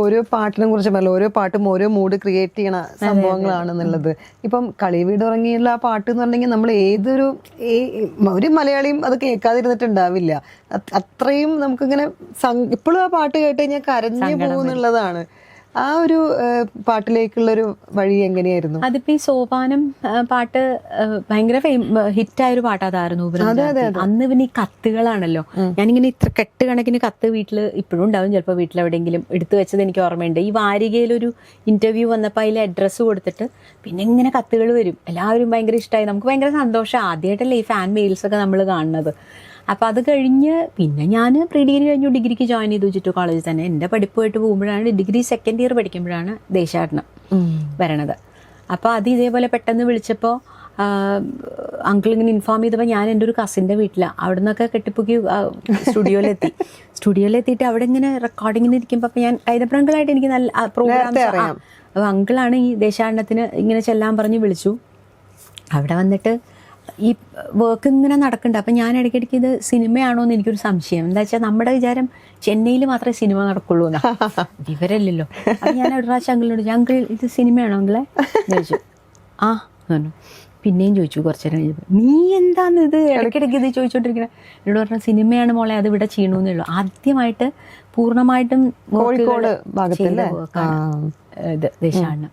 ഓരോ പാട്ടിനെ കുറിച്ച് പറഞ്ഞാൽ ഓരോ പാട്ടും ഓരോ മൂഡ് ക്രിയേറ്റ് ചെയ്യണ സംഭവങ്ങളാണെന്നുള്ളത്. ഇപ്പം കളി വീട് ഉറങ്ങിയുള്ള ആ പാട്ട് എന്ന് പറഞ്ഞെങ്കിൽ നമ്മൾ ഒരു മലയാളിയും അത് കേൾക്കാതിരുന്നിട്ടുണ്ടാവില്ല. അത്രയും നമുക്കിങ്ങനെ ഇപ്പോഴും ആ പാട്ട് കേട്ട് കഴിഞ്ഞാൽ കരഞ്ഞു പോകുന്നുള്ളതാണ്. ആ ഒരു പാട്ടിലേക്കുള്ളൊരു വഴി എങ്ങനെയായിരുന്നു? അതിപ്പോ ഈ സോപാനം പാട്ട് ഭയങ്കര ഹിറ്റായ ഒരു പാട്ട് അതായിരുന്നു. അന്ന് പിന്നെ ഈ കത്തുകളാണല്ലോ, ഞാനിങ്ങനെ ഇത്ര കണക്കിന് കത്ത് വീട്ടിൽ ഇപ്പോഴും ഉണ്ടാവും. ചിലപ്പോൾ വീട്ടിലെവിടെയെങ്കിലും എടുത്തു വെച്ചത് എനിക്ക് ഓർമ്മയുണ്ട്. ഈ വാരികയിലൊരു ഇന്റർവ്യൂ വന്നപ്പോൾ അതിൽ അഡ്രസ്സ് കൊടുത്തിട്ട് പിന്നെ ഇങ്ങനെ കത്തുകൾ വരും. എല്ലാവരും ഭയങ്കര ഇഷ്ടമായി. നമുക്ക് ഭയങ്കര സന്തോഷം. ആദ്യമായിട്ടല്ലേ ഈ ഫാൻ മെയിൽസ് ഒക്കെ നമ്മൾ കാണുന്നത്. അപ്പം അത് കഴിഞ്ഞ് പിന്നെ ഞാൻ പ്രീ ഡിഗ്രി കഴിഞ്ഞു ഡിഗ്രിക്ക് ജോയിൻ ചെയ്തു ചുറ്റു കോളേജിൽ തന്നെ. എൻ്റെ പഠിപ്പുമായിട്ട് പോകുമ്പോഴാണ് ഡിഗ്രി സെക്കൻഡ് ഇയർ പഠിക്കുമ്പോഴാണ് ദേശാടനം വരണത്. അപ്പോൾ അത് ഇതേപോലെ പെട്ടെന്ന് വിളിച്ചപ്പോൾ അങ്കിൾ ഇങ്ങനെ ഇൻഫോം ചെയ്തപ്പോൾ ഞാൻ എൻ്റെ ഒരു കസിൻ്റെ വീട്ടിലാണ്. അവിടെ നിന്നൊക്കെ കെട്ടിപ്പൊക്കി സ്റ്റുഡിയോയിലെത്തിയിട്ട് അവിടെ ഇങ്ങനെ റെക്കോർഡിങ്ങിന് ഇരിക്കുമ്പോൾ അപ്പം ഞാൻ കൈതപ്രങ്കളായിട്ട് എനിക്ക് നല്ല പ്രോഗ്രാംസ് അപ്പോൾ അങ്കിളാണ് ഈ ദേശാടനത്തിന് ഇങ്ങനെ ചെല്ലാൻ പറഞ്ഞ് വിളിച്ചു. അവിടെ വന്നിട്ട് ഈ വർക്ക് ഇങ്ങനെ നടക്കുന്നുണ്ട്. അപ്പം ഞാൻ ഇടയ്ക്കിടയ്ക്ക് ഇത് സിനിമയാണോ എന്ന് എനിക്കൊരു സംശയം. എന്താ വെച്ചാൽ നമ്മുടെ വിചാരം ചെന്നൈയിൽ മാത്രമേ സിനിമ നടക്കുള്ളൂ എന്നാ, വിവരമില്ലല്ലോ. അപ്പം ഞാൻ ഒരു പ്രാവശ്യം അങ്കിളിനോട് അങ്കിൾ ഇത് സിനിമയാണോ അങ്കിളെ ചോദിച്ചു. ആ പറഞ്ഞു. പിന്നെയും ചോദിച്ചു കുറച്ചു നേരം കഴിഞ്ഞപ്പോൾ, നീ എന്താന്ന് ഇത് ഇടയ്ക്കിടയ്ക്ക് ഇത് ചോദിച്ചോണ്ടിരിക്കണേ? എന്നോട് പറഞ്ഞ സിനിമയാണ് മോളെ, അത് ഇവിടെ ചെയ്യണമെന്നേ ഉള്ളൂ. ആദ്യമായിട്ട് പൂർണ്ണമായിട്ടും കോഴിക്കോട് ഭാഗത്ത് ഇത് ദേശാടനം.